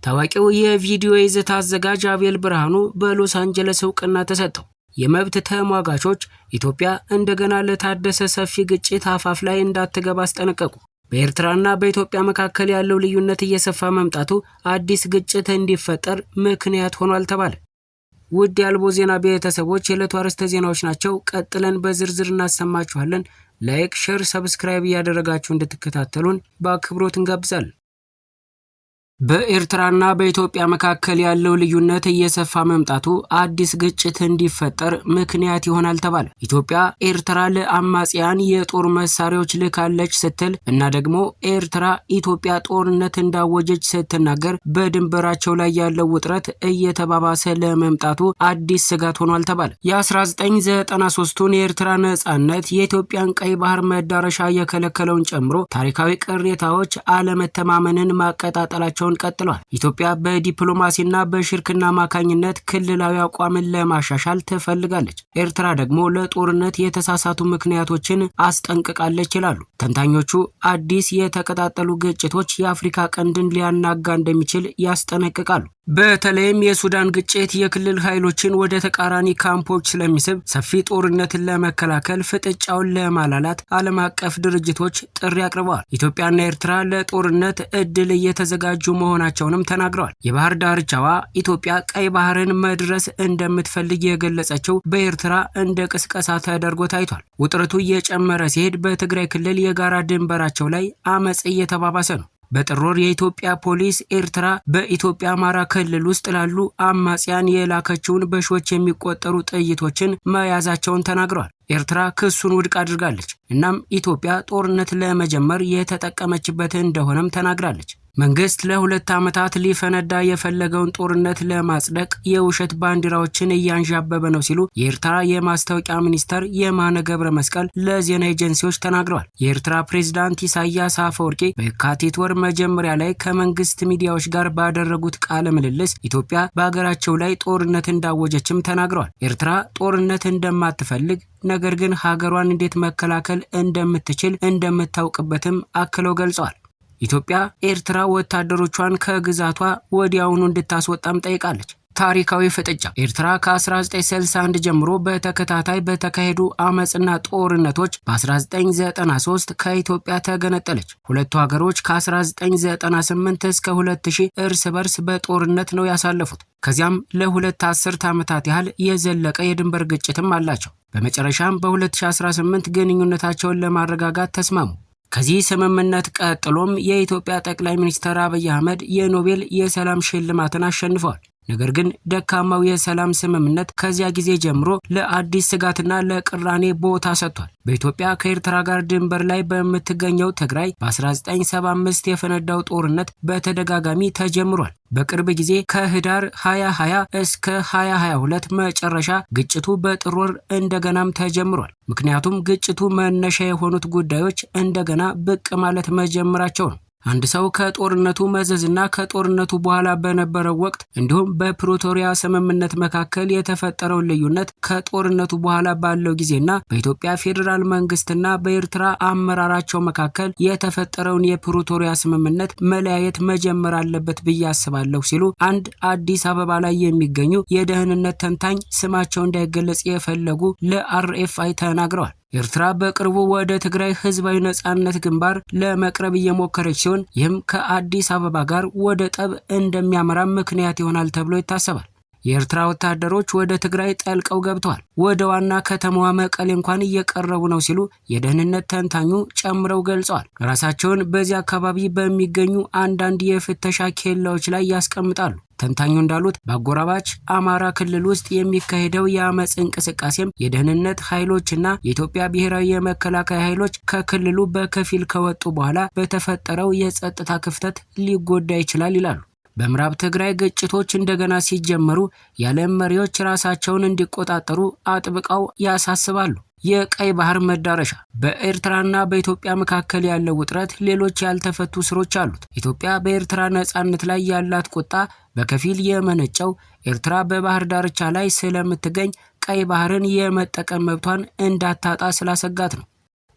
ታዋቂው የቪዲዮ ይዘት አዘጋጅ አቤል ብርሃኑ በሎስ አንጀለስ እውቅና ተሰጠው። የመብት ተሟጋቾች ኢትዮጵያ እንደገና ለታደሰ ሰፊ ግጭት አፋፍ ላይ እንዳትገባ አስጠነቀቁ። በኤርትራና በኢትዮጵያ መካከል ያለው ልዩነት እየሰፋ መምጣቱ አዲስ ግጭት እንዲፈጠር ምክንያት ሆኗል ተባለ። ውድ የአልቦ ዜና ቤተሰቦች የዕለቱ አርዕስተ ዜናዎች ናቸው። ቀጥለን በዝርዝር እናሰማችኋለን። ላይክ፣ ሼር፣ ሰብስክራይብ እያደረጋችሁ እንድትከታተሉን በአክብሮት እንጋብዛለን። በኤርትራና በኢትዮጵያ መካከል ያለው ልዩነት እየሰፋ መምጣቱ አዲስ ግጭት እንዲፈጠር ምክንያት ይሆናል ተባለ። ኢትዮጵያ ኤርትራ ለአማጽያን የጦር መሳሪያዎች ልካለች ስትል እና ደግሞ ኤርትራ ኢትዮጵያ ጦርነት እንዳወጀች ስትናገር በድንበራቸው ላይ ያለው ውጥረት እየተባባሰ ለመምጣቱ አዲስ ስጋት ሆኗል ተባለ። የ1993ቱን የኤርትራ ነጻነት የኢትዮጵያን ቀይ ባህር መዳረሻ የከለከለውን ጨምሮ ታሪካዊ ቅሬታዎች አለመተማመንን ማቀጣጠላቸው ቀጥሏል። ኢትዮጵያ በዲፕሎማሲና በሽርክና አማካኝነት ክልላዊ አቋምን ለማሻሻል ትፈልጋለች። ኤርትራ ደግሞ ለጦርነት የተሳሳቱ ምክንያቶችን አስጠንቅቃለች ይላሉ ተንታኞቹ። አዲስ የተቀጣጠሉ ግጭቶች የአፍሪካ ቀንድን ሊያናጋ እንደሚችል ያስጠነቅቃሉ። በተለይም የሱዳን ግጭት የክልል ኃይሎችን ወደ ተቃራኒ ካምፖች ስለሚስብ ሰፊ ጦርነትን ለመከላከል ፍጥጫውን ለማላላት ዓለም አቀፍ ድርጅቶች ጥሪ አቅርበዋል። ኢትዮጵያና ኤርትራ ለጦርነት እድል እየተዘጋጁ መሆናቸውንም ተናግረዋል። የባህር ዳርቻዋ ኢትዮጵያ ቀይ ባህርን መድረስ እንደምትፈልግ የገለጸችው በኤርትራ እንደ ቅስቀሳ ተደርጎ ታይቷል። ውጥረቱ እየጨመረ ሲሄድ በትግራይ ክልል የጋራ ድንበራቸው ላይ አመጽ እየተባባሰ ነው። በጥር ወር የኢትዮጵያ ፖሊስ ኤርትራ በኢትዮጵያ አማራ ክልል ውስጥ ላሉ አማጽያን የላከችውን በሺዎች የሚቆጠሩ ጥይቶችን መያዛቸውን ተናግረዋል። ኤርትራ ክሱን ውድቅ አድርጋለች። እናም ኢትዮጵያ ጦርነት ለመጀመር የተጠቀመችበት እንደሆነም ተናግራለች። መንግስት ለሁለት ዓመታት ሊፈነዳ የፈለገውን ጦርነት ለማጽደቅ የውሸት ባንዲራዎችን እያንዣበበ ነው ሲሉ የኤርትራ የማስታወቂያ ሚኒስተር የማነ ገብረ መስቀል ለዜና ኤጀንሲዎች ተናግረዋል። የኤርትራ ፕሬዝዳንት ኢሳያስ አፈወርቂ በየካቲት ወር መጀመሪያ ላይ ከመንግስት ሚዲያዎች ጋር ባደረጉት ቃለ ምልልስ ኢትዮጵያ በሀገራቸው ላይ ጦርነት እንዳወጀችም ተናግረዋል። ኤርትራ ጦርነት እንደማትፈልግ ነገር ግን ሀገሯን እንዴት መከላከል እንደምትችል እንደምታውቅበትም አክለው ገልጸዋል። ኢትዮጵያ ኤርትራ ወታደሮቿን ከግዛቷ ወዲያውኑ እንድታስወጣም ጠይቃለች። ታሪካዊ ፍጥጫ ኤርትራ ከ1961 ጀምሮ በተከታታይ በተካሄዱ አመጽና ጦርነቶች በ1993 ከኢትዮጵያ ተገነጠለች። ሁለቱ ሀገሮች ከ1998 እስከ 2000 እርስ በርስ በጦርነት ነው ያሳለፉት። ከዚያም ለሁለት አስርት ዓመታት ያህል የዘለቀ የድንበር ግጭትም አላቸው። በመጨረሻም በ2018 ግንኙነታቸውን ለማረጋጋት ተስማሙ። ከዚህ ስምምነት ቀጥሎም የኢትዮጵያ ጠቅላይ ሚኒስትር አብይ አህመድ የኖቤል የሰላም ሽልማትን አሸንፈዋል። ነገር ግን ደካማው የሰላም ስምምነት ከዚያ ጊዜ ጀምሮ ለአዲስ ስጋትና ለቅራኔ ቦታ ሰጥቷል። በኢትዮጵያ ከኤርትራ ጋር ድንበር ላይ በምትገኘው ትግራይ በ1975 የፈነዳው ጦርነት በተደጋጋሚ ተጀምሯል። በቅርብ ጊዜ ከህዳር 2020 እስከ 2022 መጨረሻ ግጭቱ በጥር ወር እንደገናም ተጀምሯል። ምክንያቱም ግጭቱ መነሻ የሆኑት ጉዳዮች እንደገና ብቅ ማለት መጀመራቸው ነው። አንድ ሰው ከጦርነቱ መዘዝና ከጦርነቱ በኋላ በነበረው ወቅት እንዲሁም በፕሪቶሪያ ስምምነት መካከል የተፈጠረውን ልዩነት ከጦርነቱ በኋላ ባለው ጊዜና በኢትዮጵያ ፌዴራል መንግስትና በኤርትራ አመራራቸው መካከል የተፈጠረውን የፕሪቶሪያ ስምምነት መለያየት መጀመር አለበት ብዬ አስባለሁ ሲሉ አንድ አዲስ አበባ ላይ የሚገኙ የደህንነት ተንታኝ ስማቸው እንዳይገለጽ የፈለጉ ለአርኤፍአይ ተናግረዋል። ኤርትራ በቅርቡ ወደ ትግራይ ህዝባዊ ነጻነት ግንባር ለመቅረብ እየሞከረች ሲሆን ይህም ከአዲስ አበባ ጋር ወደ ጠብ እንደሚያመራ ምክንያት ይሆናል ተብሎ ይታሰባል። የኤርትራ ወታደሮች ወደ ትግራይ ጠልቀው ገብተዋል። ወደ ዋና ከተማዋ መቀሌ እንኳን እየቀረቡ ነው ሲሉ የደህንነት ተንታኙ ጨምረው ገልጸዋል። ራሳቸውን በዚህ አካባቢ በሚገኙ አንዳንድ የፍተሻ ኬላዎች ላይ ያስቀምጣሉ። ተንታኙ እንዳሉት በአጎራባች አማራ ክልል ውስጥ የሚካሄደው የአመጽ እንቅስቃሴም የደህንነት ኃይሎችና የኢትዮጵያ ብሔራዊ የመከላከያ ኃይሎች ከክልሉ በከፊል ከወጡ በኋላ በተፈጠረው የጸጥታ ክፍተት ሊጎዳ ይችላል ይላሉ። በምዕራብ ትግራይ ግጭቶች እንደገና ሲጀመሩ የዓለም መሪዎች ራሳቸውን እንዲቆጣጠሩ አጥብቀው ያሳስባሉ። የቀይ ባህር መዳረሻ በኤርትራና በኢትዮጵያ መካከል ያለው ውጥረት ሌሎች ያልተፈቱ ስሮች አሉት። ኢትዮጵያ በኤርትራ ነጻነት ላይ ያላት ቁጣ በከፊል የመነጨው ኤርትራ በባህር ዳርቻ ላይ ስለምትገኝ ቀይ ባህርን የመጠቀም መብቷን እንዳታጣ ስላሰጋት ነው።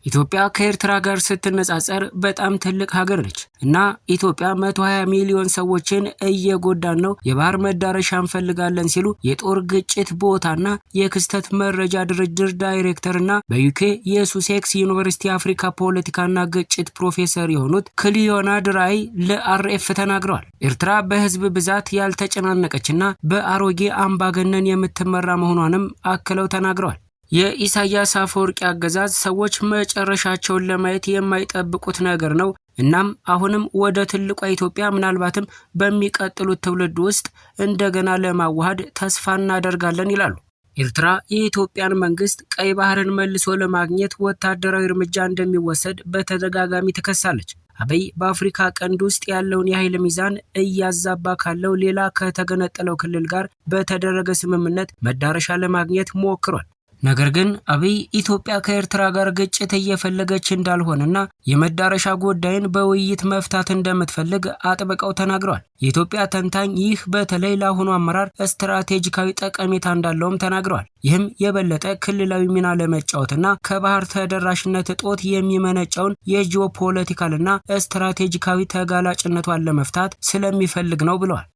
ኢትዮጵያ ከኤርትራ ጋር ስትነጻጸር በጣም ትልቅ ሀገር ነች እና ኢትዮጵያ 120 ሚሊዮን ሰዎችን እየጎዳን ነው፣ የባህር መዳረሻ እንፈልጋለን ሲሉ የጦር ግጭት ቦታና የክስተት መረጃ ድርድር ዳይሬክተርና በዩኬ የሱሴክስ ዩኒቨርሲቲ አፍሪካ ፖለቲካና ግጭት ፕሮፌሰር የሆኑት ክሊዮና ድራይ ለአርኤፍ ተናግረዋል። ኤርትራ በህዝብ ብዛት ያልተጨናነቀችና በአሮጌ አምባገነን የምትመራ መሆኗንም አክለው ተናግረዋል። የኢሳያስ አፈወርቂ አገዛዝ ሰዎች መጨረሻቸውን ለማየት የማይጠብቁት ነገር ነው። እናም አሁንም ወደ ትልቋ ኢትዮጵያ ምናልባትም በሚቀጥሉት ትውልድ ውስጥ እንደገና ለማዋሃድ ተስፋ እናደርጋለን ይላሉ። ኤርትራ የኢትዮጵያን መንግስት ቀይ ባህርን መልሶ ለማግኘት ወታደራዊ እርምጃ እንደሚወሰድ በተደጋጋሚ ትከሳለች። አብይ በአፍሪካ ቀንድ ውስጥ ያለውን የኃይል ሚዛን እያዛባ ካለው ሌላ ከተገነጠለው ክልል ጋር በተደረገ ስምምነት መዳረሻ ለማግኘት ሞክሯል። ነገር ግን አብይ ኢትዮጵያ ከኤርትራ ጋር ግጭት እየፈለገች እንዳልሆነና የመዳረሻ ጉዳይን በውይይት መፍታት እንደምትፈልግ አጥብቀው ተናግረዋል። የኢትዮጵያ ተንታኝ ይህ በተለይ ለአሁኑ አመራር ስትራቴጂካዊ ጠቀሜታ እንዳለውም ተናግረዋል። ይህም የበለጠ ክልላዊ ሚና ለመጫወትና ከባህር ተደራሽነት እጦት የሚመነጨውን የጂኦፖለቲካልና ስትራቴጂካዊ ተጋላጭነቷን ለመፍታት ስለሚፈልግ ነው ብለዋል።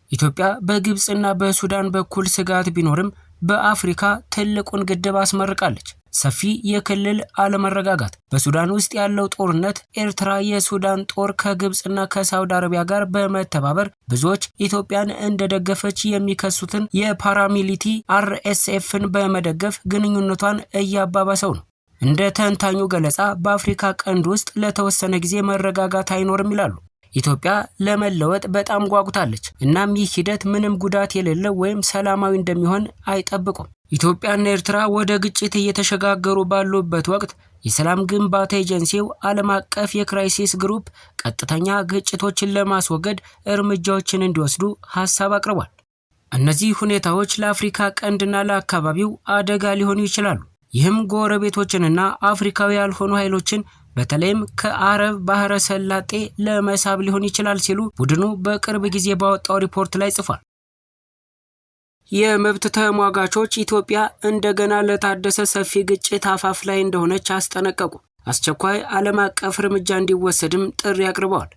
ኢትዮጵያ በግብጽና በሱዳን በኩል ስጋት ቢኖርም በአፍሪካ ትልቁን ግድብ አስመርቃለች። ሰፊ የክልል አለመረጋጋት፣ በሱዳን ውስጥ ያለው ጦርነት፣ ኤርትራ የሱዳን ጦር ከግብጽና ከሳውዲ አረቢያ ጋር በመተባበር ብዙዎች ኢትዮጵያን እንደደገፈች የሚከሱትን የፓራሚሊቲ RSFን በመደገፍ ግንኙነቷን እያባባሰው ነው። እንደ ተንታኙ ገለጻ በአፍሪካ ቀንድ ውስጥ ለተወሰነ ጊዜ መረጋጋት አይኖርም ይላሉ። ኢትዮጵያ ለመለወጥ በጣም ጓጉታለች። እናም ይህ ሂደት ምንም ጉዳት የሌለው ወይም ሰላማዊ እንደሚሆን አይጠብቁም። ኢትዮጵያና ኤርትራ ወደ ግጭት እየተሸጋገሩ ባሉበት ወቅት የሰላም ግንባታ ኤጀንሲው ዓለም አቀፍ የክራይሲስ ግሩፕ ቀጥተኛ ግጭቶችን ለማስወገድ እርምጃዎችን እንዲወስዱ ሐሳብ አቅርቧል። እነዚህ ሁኔታዎች ለአፍሪካ ቀንድና ለአካባቢው አደጋ ሊሆኑ ይችላሉ። ይህም ጎረቤቶችንና አፍሪካዊ ያልሆኑ ኃይሎችን በተለይም ከአረብ ባህረ ሰላጤ ለመሳብ ሊሆን ይችላል ሲሉ ቡድኑ በቅርብ ጊዜ ባወጣው ሪፖርት ላይ ጽፏል። የመብት ተሟጋቾች ኢትዮጵያ እንደገና ለታደሰ ሰፊ ግጭት አፋፍ ላይ እንደሆነች አስጠነቀቁ። አስቸኳይ ዓለም አቀፍ እርምጃ እንዲወሰድም ጥሪ አቅርበዋል።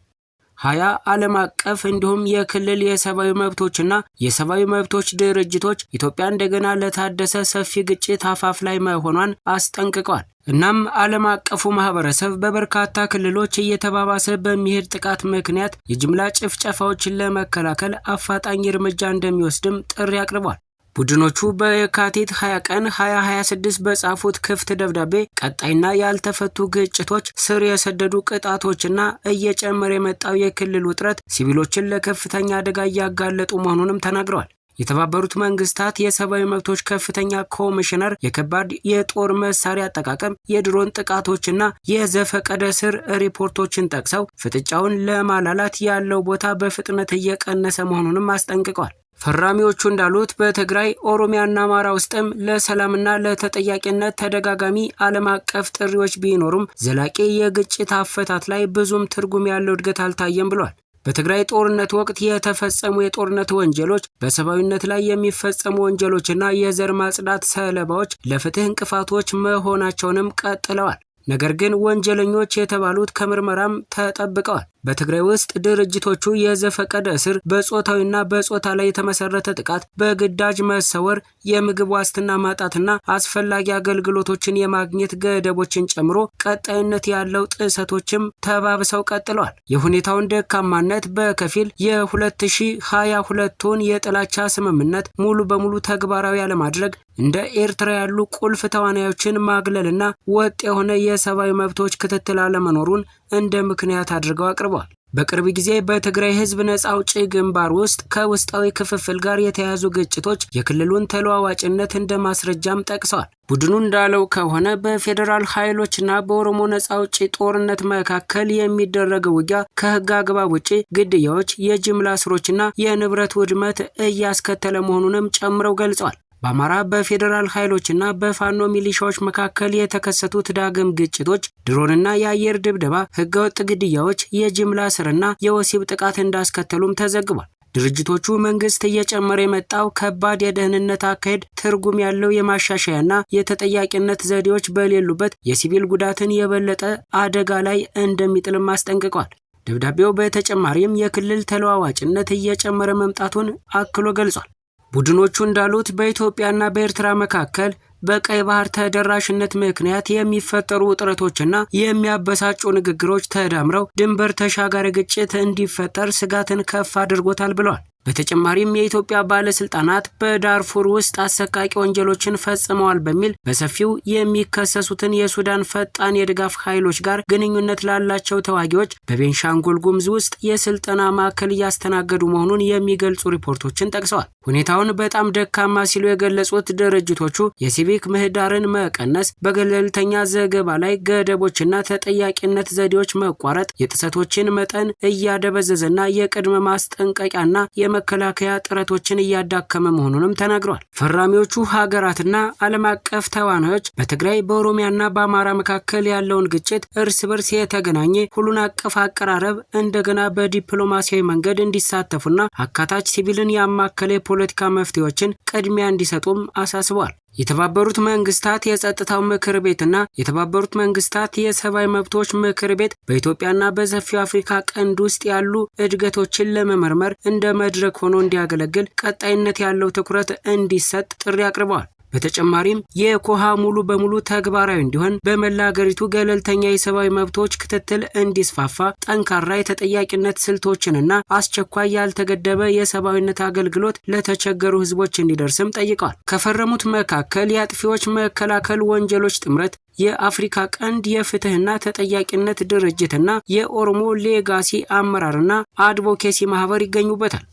20 ዓለም አቀፍ እንዲሁም የክልል የሰብአዊ መብቶችና የሰብአዊ መብቶች ድርጅቶች ኢትዮጵያ እንደገና ለታደሰ ሰፊ ግጭት አፋፍ ላይ መሆኗን አስጠንቅቀዋል። እናም ዓለም አቀፉ ማህበረሰብ በበርካታ ክልሎች እየተባባሰ በሚሄድ ጥቃት ምክንያት የጅምላ ጭፍጨፋዎችን ለመከላከል አፋጣኝ እርምጃ እንደሚወስድም ጥሪ አቅርቧል። ቡድኖቹ በየካቲት 20 ቀን 2026 በጻፉት ክፍት ደብዳቤ ቀጣይና ያልተፈቱ ግጭቶች፣ ስር የሰደዱ ቅጣቶችና እየጨመረ የመጣው የክልል ውጥረት ሲቪሎችን ለከፍተኛ አደጋ እያጋለጡ መሆኑንም ተናግረዋል። የተባበሩት መንግስታት የሰብአዊ መብቶች ከፍተኛ ኮሚሽነር የከባድ የጦር መሳሪያ አጠቃቀም፣ የድሮን ጥቃቶችና የዘፈቀደ ስር ሪፖርቶችን ጠቅሰው ፍጥጫውን ለማላላት ያለው ቦታ በፍጥነት እየቀነሰ መሆኑንም አስጠንቅቀዋል። ፈራሚዎቹ እንዳሉት በትግራይ፣ ኦሮሚያና አማራ ውስጥም ለሰላምና ለተጠያቂነት ተደጋጋሚ ዓለም አቀፍ ጥሪዎች ቢኖሩም ዘላቂ የግጭት አፈታት ላይ ብዙም ትርጉም ያለው እድገት አልታየም ብሏል። በትግራይ ጦርነት ወቅት የተፈጸሙ የጦርነት ወንጀሎች፣ በሰብአዊነት ላይ የሚፈጸሙ ወንጀሎችና የዘር ማጽዳት ሰለባዎች ለፍትህ እንቅፋቶች መሆናቸውንም ቀጥለዋል። ነገር ግን ወንጀለኞች የተባሉት ከምርመራም ተጠብቀዋል። በትግራይ ውስጥ ድርጅቶቹ የዘፈቀደ እስር፣ በጾታዊና በጾታ ላይ የተመሰረተ ጥቃት፣ በግዳጅ መሰወር፣ የምግብ ዋስትና ማጣትና አስፈላጊ አገልግሎቶችን የማግኘት ገደቦችን ጨምሮ ቀጣይነት ያለው ጥሰቶችም ተባብሰው ቀጥለዋል። የሁኔታውን ደካማነት በከፊል የ2022ቱን የጥላቻ ስምምነት ሙሉ በሙሉ ተግባራዊ አለማድረግ፣ እንደ ኤርትራ ያሉ ቁልፍ ተዋናዮችን ማግለልና ወጥ የሆነ የሰብአዊ መብቶች ክትትል አለመኖሩን እንደ ምክንያት አድርገው አቅርበዋል። በቅርብ ጊዜ በትግራይ ህዝብ ነጻ አውጪ ግንባር ውስጥ ከውስጣዊ ክፍፍል ጋር የተያያዙ ግጭቶች የክልሉን ተለዋዋጭነት እንደ ማስረጃም ጠቅሰዋል። ቡድኑ እንዳለው ከሆነ በፌዴራል ኃይሎችና በኦሮሞ ነጻ አውጪ ጦርነት መካከል የሚደረገው ውጊያ ከህግ አግባብ ውጪ ግድያዎች፣ የጅምላ እስሮችና የንብረት ውድመት እያስከተለ መሆኑንም ጨምረው ገልጸዋል። በአማራ በፌዴራል ኃይሎችና በፋኖ ሚሊሻዎች መካከል የተከሰቱት ዳግም ግጭቶች ድሮንና የአየር ድብደባ፣ ህገወጥ ግድያዎች፣ የጅምላ እስርና የወሲብ ጥቃት እንዳስከተሉም ተዘግቧል። ድርጅቶቹ መንግስት እየጨመረ የመጣው ከባድ የደህንነት አካሄድ ትርጉም ያለው የማሻሻያና የተጠያቂነት ዘዴዎች በሌሉበት የሲቪል ጉዳትን የበለጠ አደጋ ላይ እንደሚጥልም አስጠንቅቋል። ደብዳቤው በተጨማሪም የክልል ተለዋዋጭነት እየጨመረ መምጣቱን አክሎ ገልጿል። ቡድኖቹ እንዳሉት በኢትዮጵያና በኤርትራ መካከል በቀይ ባህር ተደራሽነት ምክንያት የሚፈጠሩ ውጥረቶችና የሚያበሳጩ ንግግሮች ተዳምረው ድንበር ተሻጋሪ ግጭት እንዲፈጠር ስጋትን ከፍ አድርጎታል ብለዋል። በተጨማሪም የኢትዮጵያ ባለስልጣናት በዳርፉር ውስጥ አሰቃቂ ወንጀሎችን ፈጽመዋል በሚል በሰፊው የሚከሰሱትን የሱዳን ፈጣን የድጋፍ ኃይሎች ጋር ግንኙነት ላላቸው ተዋጊዎች በቤንሻንጉል ጉሙዝ ውስጥ የስልጠና ማዕከል እያስተናገዱ መሆኑን የሚገልጹ ሪፖርቶችን ጠቅሰዋል። ሁኔታውን በጣም ደካማ ሲሉ የገለጹት ድርጅቶቹ የሲቪክ ምህዳርን መቀነስ፣ በገለልተኛ ዘገባ ላይ ገደቦችና ተጠያቂነት ዘዴዎች መቋረጥ የጥሰቶችን መጠን እያደበዘዘና የቅድመ ማስጠንቀቂያና የመከላከያ ጥረቶችን እያዳከመ መሆኑንም ተናግረዋል። ፈራሚዎቹ ሀገራትና ዓለም አቀፍ ተዋናዮች በትግራይ በኦሮሚያና በአማራ መካከል ያለውን ግጭት እርስ በርስ የተገናኘ ሁሉን አቀፍ አቀራረብ እንደገና በዲፕሎማሲያዊ መንገድ እንዲሳተፉና አካታች ሲቪልን ያማከለ የፖለቲካ መፍትሄዎችን ቅድሚያ እንዲሰጡም አሳስበዋል። የተባበሩት መንግስታት የጸጥታው ምክር ቤትና የተባበሩት መንግስታት የሰብአዊ መብቶች ምክር ቤት በኢትዮጵያና በሰፊው አፍሪካ ቀንድ ውስጥ ያሉ እድገቶችን ለመመርመር እንደ መድረክ ሆኖ እንዲያገለግል ቀጣይነት ያለው ትኩረት እንዲሰጥ ጥሪ አቅርበዋል። በተጨማሪም የኮሃ ሙሉ በሙሉ ተግባራዊ እንዲሆን በመላ ሀገሪቱ ገለልተኛ የሰብአዊ መብቶች ክትትል እንዲስፋፋ ጠንካራ የተጠያቂነት ስልቶችንና አስቸኳይ ያልተገደበ የሰብአዊነት አገልግሎት ለተቸገሩ ህዝቦች እንዲደርስም ጠይቀዋል። ከፈረሙት መካከል የአጥፊዎች መከላከል ወንጀሎች ጥምረት፣ የአፍሪካ ቀንድ የፍትህና ተጠያቂነት ድርጅትና የኦሮሞ ሌጋሲ አመራርና አድቮኬሲ ማህበር ይገኙበታል።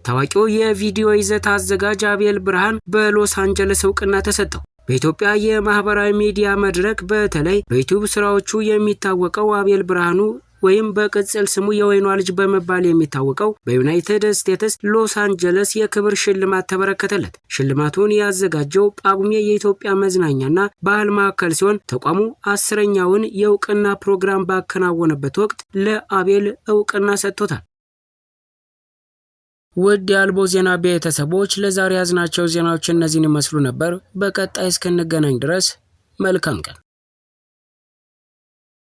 ታዋቂው የቪዲዮ ይዘት አዘጋጅ አቤል ብርሃን በሎስ አንጀለስ እውቅና ተሰጠው። በኢትዮጵያ የማህበራዊ ሚዲያ መድረክ በተለይ በዩቲዩብ ስራዎቹ የሚታወቀው አቤል ብርሃኑ ወይም በቅጽል ስሙ የወይኗ ልጅ በመባል የሚታወቀው በዩናይትድ ስቴትስ ሎስ አንጀለስ የክብር ሽልማት ተበረከተለት። ሽልማቱን ያዘጋጀው ጳጉሜ የኢትዮጵያ መዝናኛና ባህል ማዕከል ሲሆን ተቋሙ 10ኛውን የእውቅና ፕሮግራም ባከናወነበት ወቅት ለአቤል እውቅና ሰጥቶታል። ውድ የአልቦ ዜና ቤተሰቦች ለዛሬ ያዝናቸው ዜናዎች እነዚህን ይመስሉ ነበር። በቀጣይ እስክንገናኝ ድረስ መልካም ቀን።